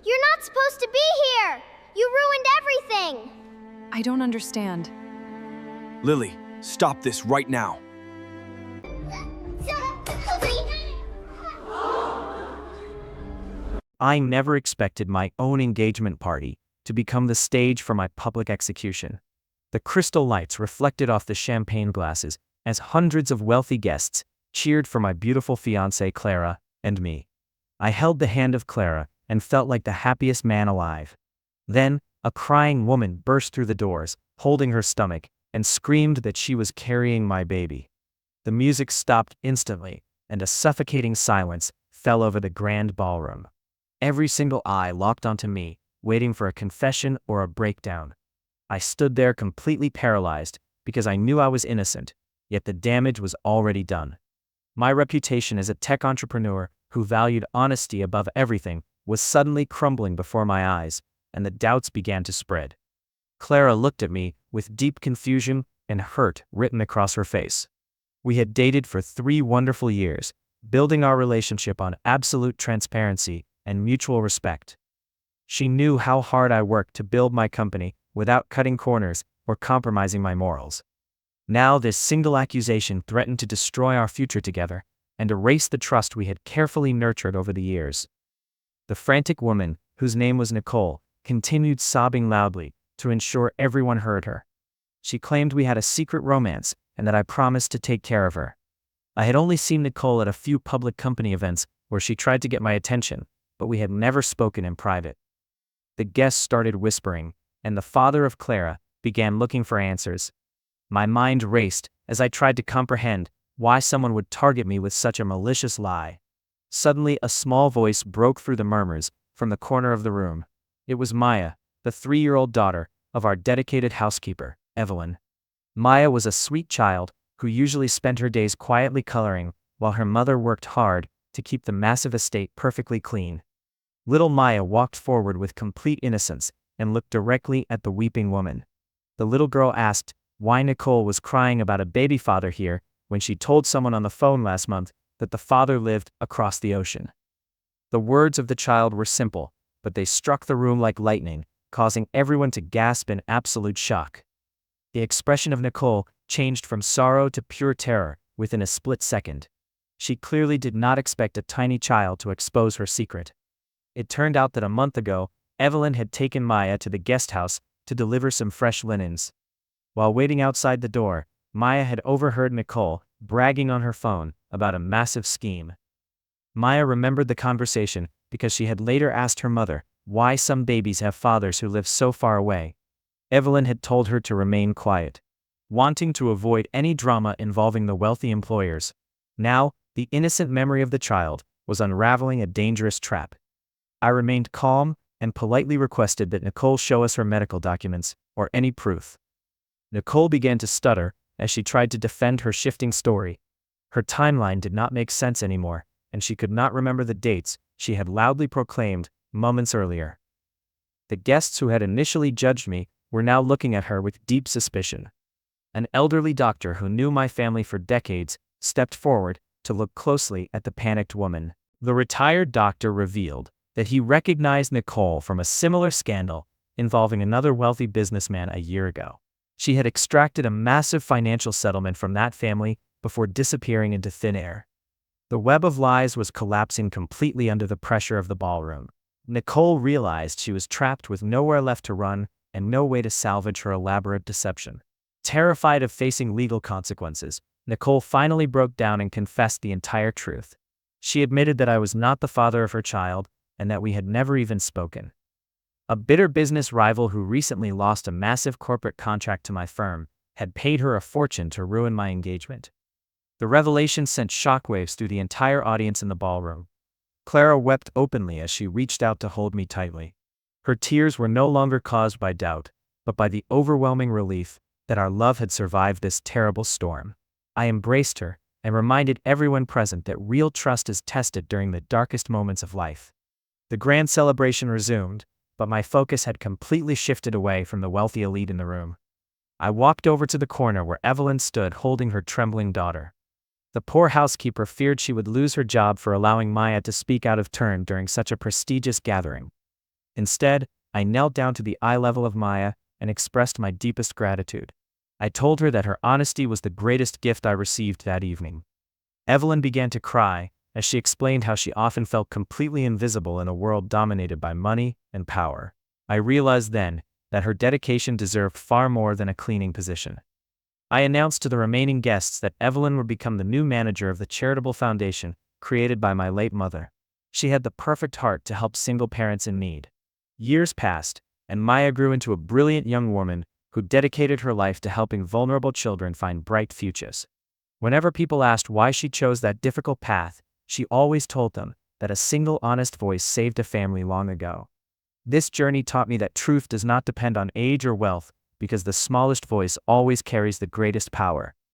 You're not supposed to be here! You ruined everything! I don't understand. Lily, stop this right now. I never expected my own engagement party to become the stage for my public execution. The crystal lights reflected off the champagne glasses as hundreds of wealthy guests cheered for my beautiful fiancée Clara and me. I held the hand of Clara and felt like the happiest man alive. Then, a crying woman burst through the doors, holding her stomach, and screamed that she was carrying my baby. The music stopped instantly, and a suffocating silence fell over the grand ballroom. Every single eye locked onto me, waiting for a confession or a breakdown. I stood there completely paralyzed because I knew I was innocent, yet the damage was already done. My reputation as a tech entrepreneur who valued honesty above everything was suddenly crumbling before my eyes, and the doubts began to spread. Clara looked at me with deep confusion and hurt written across her face. We had dated for 3 wonderful years, building our relationship on absolute transparency and mutual respect. She knew how hard I worked to build my company without cutting corners or compromising my morals. Now this single accusation threatened to destroy our future together and erase the trust we had carefully nurtured over the years. The frantic woman, whose name was Nicole, continued sobbing loudly to ensure everyone heard her. She claimed we had a secret romance and that I promised to take care of her. I had only seen Nicole at a few public company events where she tried to get my attention, but we had never spoken in private. The guests started whispering, and the father of Clara began looking for answers. My mind raced as I tried to comprehend why someone would target me with such a malicious lie. Suddenly, a small voice broke through the murmurs from the corner of the room. It was Maya, the 3-year-old daughter of our dedicated housekeeper, Evelyn. Maya was a sweet child who usually spent her days quietly coloring while her mother worked hard to keep the massive estate perfectly clean. Little Maya walked forward with complete innocence and looked directly at the weeping woman. The little girl asked why Nicole was crying about a baby father here when she told someone on the phone last month that the father lived across the ocean. The words of the child were simple, but they struck the room like lightning, causing everyone to gasp in absolute shock. The expression of Nicole changed from sorrow to pure terror within a split second. She clearly did not expect a tiny child to expose her secret. It turned out that a month ago, Evelyn had taken Maya to the guest house to deliver some fresh linens. While waiting outside the door, Maya had overheard Nicole bragging on her phone about a massive scheme. Maya remembered the conversation because she had later asked her mother why some babies have fathers who live so far away. Evelyn had told her to remain quiet, wanting to avoid any drama involving the wealthy employers. Now, the innocent memory of the child was unraveling a dangerous trap. I remained calm and politely requested that Nicole show us her medical documents or any proof. Nicole began to stutter as she tried to defend her shifting story. Her timeline did not make sense anymore, and she could not remember the dates she had loudly proclaimed moments earlier. The guests who had initially judged me were now looking at her with deep suspicion. An elderly doctor who knew my family for decades stepped forward to look closely at the panicked woman. The retired doctor revealed that he recognized Nicole from a similar scandal involving another wealthy businessman a year ago. She had extracted a massive financial settlement from that family before disappearing into thin air. The web of lies was collapsing completely under the pressure of the ballroom. Nicole realized she was trapped with nowhere left to run and no way to salvage her elaborate deception. Terrified of facing legal consequences, Nicole finally broke down and confessed the entire truth. She admitted that I was not the father of her child and that we had never even spoken. A bitter business rival who recently lost a massive corporate contract to my firm had paid her a fortune to ruin my engagement. The revelation sent shockwaves through the entire audience in the ballroom. Clara wept openly as she reached out to hold me tightly. Her tears were no longer caused by doubt, but by the overwhelming relief that our love had survived this terrible storm. I embraced her and reminded everyone present that real trust is tested during the darkest moments of life. The grand celebration resumed, but my focus had completely shifted away from the wealthy elite in the room. I walked over to the corner where Evelyn stood holding her trembling daughter. The poor housekeeper feared she would lose her job for allowing Maya to speak out of turn during such a prestigious gathering. Instead, I knelt down to the eye level of Maya and expressed my deepest gratitude. I told her that her honesty was the greatest gift I received that evening. Evelyn began to cry as she explained how she often felt completely invisible in a world dominated by money and power. I realized then that her dedication deserved far more than a cleaning position. I announced to the remaining guests that Evelyn would become the new manager of the charitable foundation created by my late mother. She had the perfect heart to help single parents in need. Years passed, and Maya grew into a brilliant young woman who dedicated her life to helping vulnerable children find bright futures. Whenever people asked why she chose that difficult path, she always told them that a single honest voice saved a family long ago. This journey taught me that truth does not depend on age or wealth, because the smallest voice always carries the greatest power.